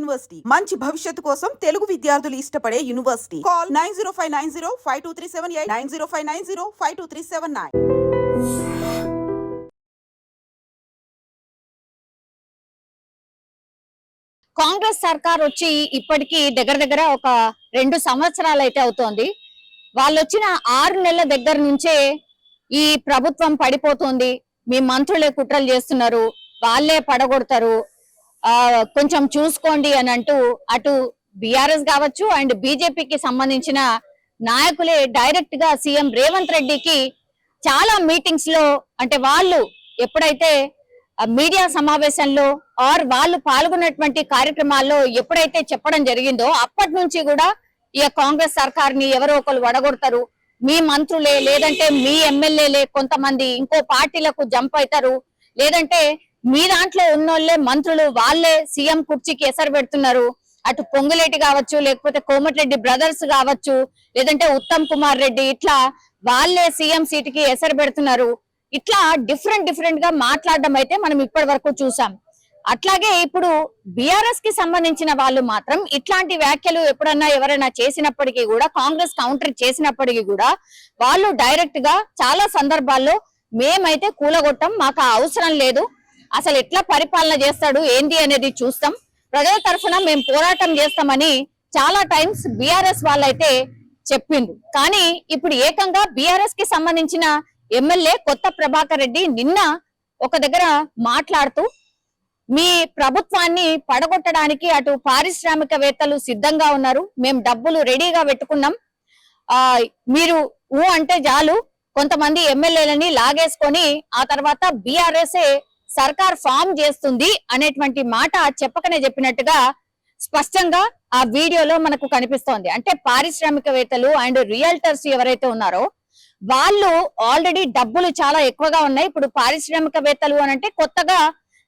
University మంచి భవిష్యత్తు కోసం తెలుగు విద్యార్థులు ఇష్టపడే యూనివర్సిటీ. కాల్ 9059052378 9059052379. కాంగ్రెస్ సర్కార్ వచ్చి ఇప్పటికి దగ్గర ఒక 2 సంవత్సరాలు అయితే అవుతోంది. వాళ్ళు వచ్చిన 6 నెలల దగ్గర నుంచే ఈ ప్రభుత్వం పడిపోతుంది, మీ మంత్రులే కుట్రలు చేస్తున్నారు, వాళ్ళే పడగొడతారు, కొంచెం చూసుకోండి అని అంటూ అటు బీఆర్ఎస్ కావచ్చు అండ్ బీజేపీకి సంబంధించిన నాయకులే డైరెక్ట్ గా సీఎం రేవంత్ రెడ్డికి చాలా మీటింగ్స్ లో, అంటే వాళ్ళు ఎప్పుడైతే మీడియా సమావేశంలో ఆర్ వాళ్ళు పాల్గొన్నటువంటి కార్యక్రమాల్లో ఎప్పుడైతే చెప్పడం జరిగిందో అప్పటి నుంచి కూడా ఈ కాంగ్రెస్ సర్కార్ని ఎవరో ఒకరు వడగొడతారు, మీ మంత్రులే లేదంటే మీ ఎమ్మెల్యేలే కొంతమంది ఇంకో పార్టీలకు జంప్ అవుతారు, లేదంటే మీ దాంట్లో ఉన్నోళ్లే మంత్రులు వాళ్ళే సీఎం కుర్చీకి ఎసరు పెడుతున్నారు, అటు పొంగులేటి కావచ్చు లేకపోతే కోమటిరెడ్డి బ్రదర్స్ కావచ్చు లేదంటే ఉత్తమ్ కుమార్ రెడ్డి ఇట్లా వాళ్ళే సీఎం సీటుకి ఎసరు పెడుతున్నారు, ఇట్లా డిఫరెంట్ గా మాట్లాడడం అయితే మనం ఇప్పటి వరకు చూసాం. అట్లాగే ఇప్పుడు బీఆర్ఎస్ కి సంబంధించిన వాళ్ళు మాత్రం ఇట్లాంటి వ్యాఖ్యలు ఎప్పుడన్నా ఎవరైనా చేసినప్పటికీ కూడా, కాంగ్రెస్ కౌంటర్ చేసినప్పటికీ కూడా వాళ్ళు డైరెక్ట్ గా చాలా సందర్భాల్లో మేమైతే కూలగొట్టం, మాకు అవసరం లేదు, అసలు ఎట్లా పరిపాలన చేస్తాడు ఏంటి అనేది చూస్తాం, ప్రజల తరఫున మేము పోరాటం చేస్తామని చాలా టైమ్స్ బీఆర్ఎస్ వాళ్ళైతే చెప్పిండ్రు. కానీ ఇప్పుడు ఏకంగా బీఆర్ఎస్ కి సంబంధించిన ఎమ్మెల్యే కొత్త ప్రభాకర్ రెడ్డి నిన్న ఒక దగ్గర మాట్లాడుతూ మీ ప్రభుత్వాన్ని పడగొట్టడానికి అటు పారిశ్రామికవేత్తలు సిద్ధంగా ఉన్నారు, మేము డబ్బులు రెడీగా పెట్టుకున్నాం, మీరు అంటే చాలు కొంతమంది ఎమ్మెల్యేలని లాగేసుకొని ఆ తర్వాత బీఆర్ఎస్ఏ సర్కార్ ఫామ్ చేస్తుంది అనేటువంటి మాట చెప్పకనే చెప్పినట్టుగా స్పష్టంగా ఆ వీడియోలో మనకు కనిపిస్తోంది. అంటే పారిశ్రామికవేత్తలు అండ్ రియల్టర్స్ ఎవరైతే ఉన్నారో వాళ్ళు ఆల్రెడీ డబ్బులు చాలా ఎక్కువగా ఉన్నాయి. ఇప్పుడు పారిశ్రామికవేత్తలు అని అంటే కొత్తగా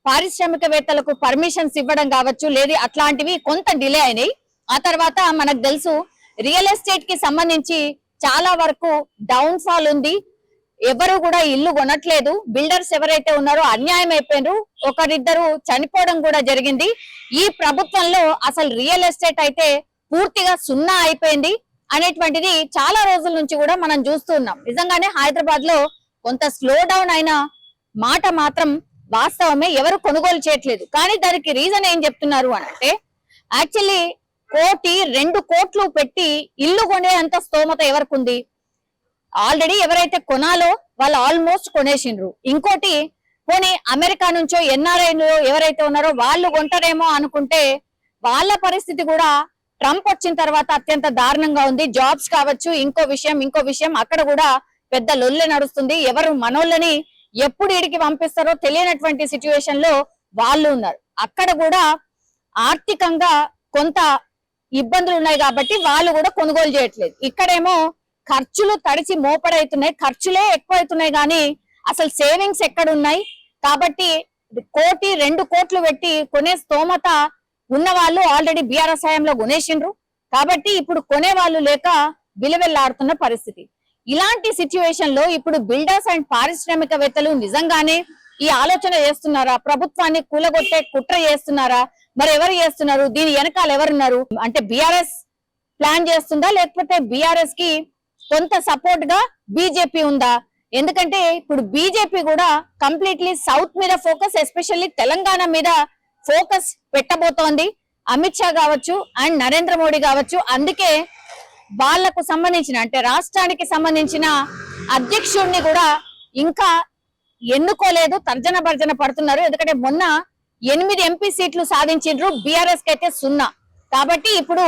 పారిశ్రామికవేత్తలకు పర్మిషన్స్ ఇవ్వడం కావచ్చు లేదు అట్లాంటివి కొంత డిలే అయినాయి. ఆ తర్వాత మనకు తెలుసు రియల్ ఎస్టేట్ కి సంబంధించి చాలా వరకు డౌన్ ఫాల్ ఉంది, ఎవరు కూడా ఇల్లు కొనట్లేదు, బిల్డర్స్ ఎవరైతే ఉన్నారో అన్యాయం అయిపోయినారు, ఒకరిద్దరు చనిపోవడం కూడా జరిగింది. ఈ ప్రభుత్వంలో అసలు రియల్ ఎస్టేట్ అయితే పూర్తిగా సున్నా అయిపోయింది అనేటువంటిది చాలా రోజుల నుంచి కూడా మనం చూస్తున్నాం. నిజంగానే హైదరాబాద్ లో కొంత స్లో డౌన్ అయిన మాట మాత్రం వాస్తవమే, ఎవరు కొనుగోలు చేయట్లేదు. కానీ దానికి రీజన్ ఏం చెప్తున్నారు అని అంటే యాక్చువల్లీ 1-2 కోట్లు పెట్టి ఇల్లు కొనే అంత స్తోమత ఎవరికి ఉంది, ఆల్రెడీ ఎవరైతే కొనాలో వాళ్ళు ఆల్మోస్ట్ కొనేసిండ్రు. ఇంకోటి పోనీ అమెరికా నుంచో ఎన్ఆర్ఐలు ఎవరైతే ఉన్నారో వాళ్ళు కొంటారేమో అనుకుంటే వాళ్ళ పరిస్థితి కూడా ట్రంప్ వచ్చిన తర్వాత అత్యంత దారుణంగా ఉంది. జాబ్స్ కావచ్చు ఇంకో విషయం అక్కడ కూడా పెద్ద లొల్లె నడుస్తుంది, ఎవరు మనోళ్ళని ఎప్పుడు ఇడికి పంపిస్తారో తెలియనటువంటి సిచ్యువేషన్ లో వాళ్ళు ఉన్నారు. అక్కడ కూడా ఆర్థికంగా కొంత ఇబ్బందులు ఉన్నాయి కాబట్టి వాళ్ళు కూడా కొనుగోలు చేయట్లేదు. ఇక్కడేమో ఖర్చులు తడిచి మోపడవుతున్నాయి, ఖర్చులే ఎక్కువ అవుతున్నాయి కానీ అసలు సేవింగ్స్ ఎక్కడున్నాయి. కాబట్టి 1-2 కోట్లు పెట్టి కొనే స్తోమత ఉన్న వాళ్ళు ఆల్రెడీ బీఆర్ఎస్ హయాంలో కొనేసిండ్రు, కాబట్టి ఇప్పుడు కొనే వాళ్ళు లేక విలువెల్లాడుతున్న పరిస్థితి. ఇలాంటి సిచ్యువేషన్ లో ఇప్పుడు బిల్డర్స్ అండ్ పారిశ్రామికవేత్తలు నిజంగానే ఈ ఆలోచన చేస్తున్నారా, ప్రభుత్వాన్ని కూలగొట్టే కుట్ర చేస్తున్నారా, మరి ఎవరు చేస్తున్నారు, దీని వెనకాల ఎవరున్నారు అంటే బీఆర్ఎస్ ప్లాన్ చేస్తుందా లేకపోతే బీఆర్ఎస్ కి కొంత సపోర్ట్ గా బీజేపీ ఉందా? ఎందుకంటే ఇప్పుడు బీజేపీ కూడా కంప్లీట్లీ సౌత్ మీద ఫోకస్, ఎస్పెషల్లీ తెలంగాణ మీద ఫోకస్ పెట్టబోతోంది. అమిత్ షా కావచ్చు అండ్ నరేంద్ర మోడీ కావచ్చు, అందుకే వాళ్లకు సంబంధించిన అంటే రాష్ట్రానికి సంబంధించిన అధ్యక్షుడిని కూడా ఇంకా ఎన్నుకోలేదు, తర్జన భర్జన పడుతున్నారు. ఎందుకంటే మొన్న 8 ఎంపీ సీట్లు సాధించిండ్రు, బీఆర్ఎస్ కి అయితే 0. కాబట్టి ఇప్పుడు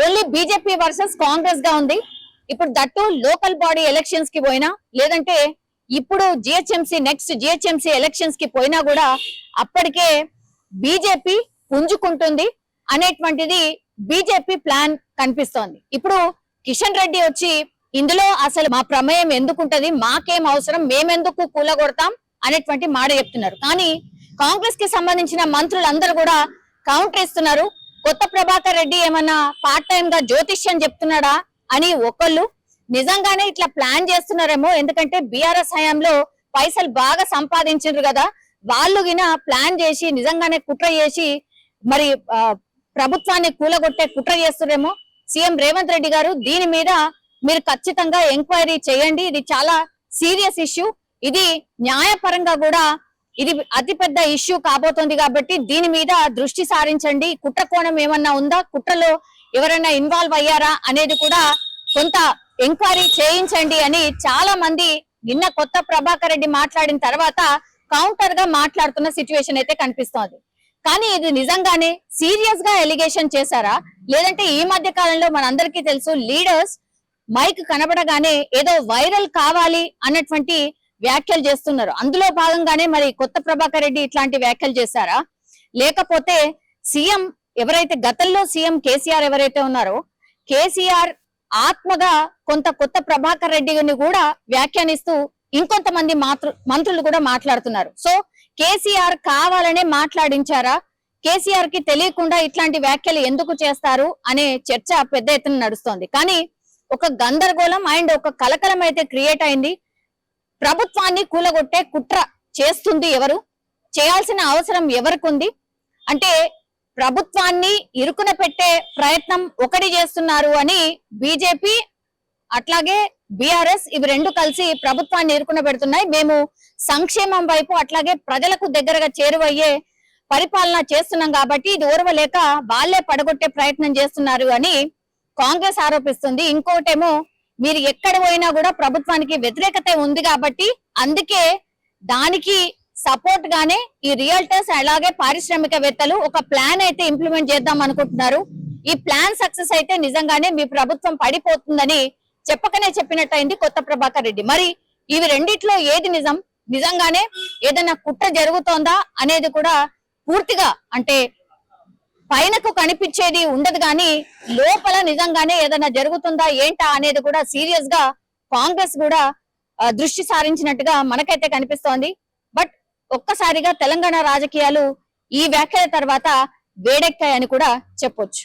ఓన్లీ బీజేపీ వర్సెస్ కాంగ్రెస్ గా ఉంది. ఇప్పుడు దట్టు లోకల్ బాడీ ఎలక్షన్స్ కి పోయినా లేదంటే ఇప్పుడు నెక్స్ట్ జిహెచ్ఎంసీ ఎలక్షన్స్ కి పోయినా కూడా అప్పటికే బీజేపీ పుంజుకుంటుంది అనేటువంటిది బీజేపీ ప్లాన్ కనిపిస్తోంది. ఇప్పుడు కిషన్ రెడ్డి వచ్చి ఇందులో అసలు మా ప్రమేయం ఎందుకుంటది, మాకేం అవసరం, మేమెందుకు కూలగొడతాం అనేటువంటి మాట చెప్తున్నారు. కానీ కాంగ్రెస్ కి సంబంధించిన మంత్రులందరూ కూడా కౌంటర్ ఇస్తున్నారు. కొత్త ప్రభాకర్ రెడ్డి ఏమన్నా పార్ట్ టైం గా జ్యోతిష్యం చెప్తున్నాడా అని ఒకళ్ళు, నిజంగానే ఇట్లా ప్లాన్ చేస్తున్నారేమో, ఎందుకంటే బీఆర్ఎస్ హయాంలో పైసలు బాగా సంపాదించారు కదా, వాళ్ళు గిన ప్లాన్ చేసి నిజంగానే కుట్ర చేసి మరి ప్రభుత్వాన్ని కూలగొట్టే కుట్ర చేస్తురేమో. సీఎం రేవంత్ రెడ్డి గారు దీని మీద మీరు ఖచ్చితంగా ఎంక్వైరీ చేయండి. ఇది చాలా సీరియస్ ఇష్యూ. ఇది న్యాయపరంగా కూడా ఇది అతిపెద్ద ఇష్యూ కాబోతోంది కాబట్టి దీని మీద దృష్టి సారించండి. కుట్ర కోణం ఏమన్నా ఉందా, కుట్రలో ఎవరైనా ఇన్వాల్వ్ అయ్యారా అనేది కూడా కొంత ఎంక్వైరీ చేయించండి అని చాలా మంది నిన్న కొత్త ప్రభాకర్ రెడ్డి మాట్లాడిన తర్వాత కౌంటర్ గా మాట్లాడుతున్న సిచ్యువేషన్ అయితే కనిపిస్తోంది. కానీ ఇది నిజంగానే సీరియస్ గా ఎలిగేషన్ చేశారా, లేదంటే ఈ మధ్య కాలంలో మనందరికీ తెలుసు లీడర్స్ మైక్ కనబడగానే ఏదో వైరల్ కావాలి అన్నటువంటి వ్యాఖ్యలు చేస్తున్నారు. అందులో భాగంగానే మరి కొత్త ప్రభాకర్ రెడ్డి ఇట్లాంటి వ్యాఖ్యలు చేశారా, లేకపోతే సీఎం ఎవరైతే గతంలో సీఎం కేసీఆర్ ఎవరైతే ఉన్నారో కేసీఆర్ ఆత్మగా కొంత కొత్త ప్రభాకర్ రెడ్డిని కూడా వ్యాఖ్యానిస్తూ ఇంకొంతమంది మంత్రులు కూడా మాట్లాడుతున్నారు. సో కేసీఆర్ కావాలనే మాట్లాడించారా, కేసీఆర్ కి తెలియకుండా ఇట్లాంటి వ్యాఖ్యలు ఎందుకు చేస్తారు అనే చర్చ పెద్ద ఎత్తున నడుస్తోంది. కానీ ఒక గందరగోళం అండ్ ఒక కలకలం అయితే క్రియేట్ అయింది. ప్రభుత్వాన్ని కూలగొట్టే కుట్ర చేస్తుంది ఎవరు, చేయాల్సిన అవసరం ఎవరికి ఉంది అంటే ప్రభుత్వాన్ని ఇరుకున పెట్టే ప్రయత్నం ఒకటి చేస్తున్నారు అని బీజేపీ అట్లాగే బీఆర్ఎస్ ఇవి రెండు కలిసి ప్రభుత్వాన్ని ఇరుకున పెడుతున్నాయి. మేము సంక్షేమం వైపు అట్లాగే ప్రజలకు దగ్గరగా చేరువయ్యే పరిపాలన చేస్తున్నాం కాబట్టి ఇది ఓర్వలేక వాళ్ళే పడగొట్టే ప్రయత్నం చేస్తున్నారు అని కాంగ్రెస్ ఆరోపిస్తుంది. ఇంకోటేమో మీరు ఎక్కడ పోయినా కూడా ప్రభుత్వానికి వ్యతిరేకత ఉంది కాబట్టి అందుకే దానికి సపోర్ట్ గానే ఈ రియల్టర్స్ అలాగే పారిశ్రామికవేత్తలు ఒక ప్లాన్ అయితే ఇంప్లిమెంట్ చేద్దాం అనుకుంటున్నారు. ఈ ప్లాన్ సక్సెస్ అయితే నిజంగానే మీ ప్రభుత్వం పడిపోతుందని చెప్పకనే చెప్పినట్టయింది కొత్త ప్రభాకర్ రెడ్డి. మరి ఇవి రెండిట్లో ఏది నిజం, నిజంగానే ఏదైనా కుట్ర జరుగుతోందా అనేది కూడా పూర్తిగా అంటే పైనకు కనిపించేది ఉండదు కానీ లోపల నిజంగానే ఏదైనా జరుగుతుందా ఏంటా అనేది కూడా సీరియస్ గా కాంగ్రెస్ కూడా దృష్టి సారించినట్టుగా మనకైతే కనిపిస్తోంది. బట్ ఒక్కసారిగా తెలంగాణ రాజకీయాలు ఈ వ్యాఖ్యల తర్వాత వేడెక్కాయని కూడా చెప్పొచ్చు.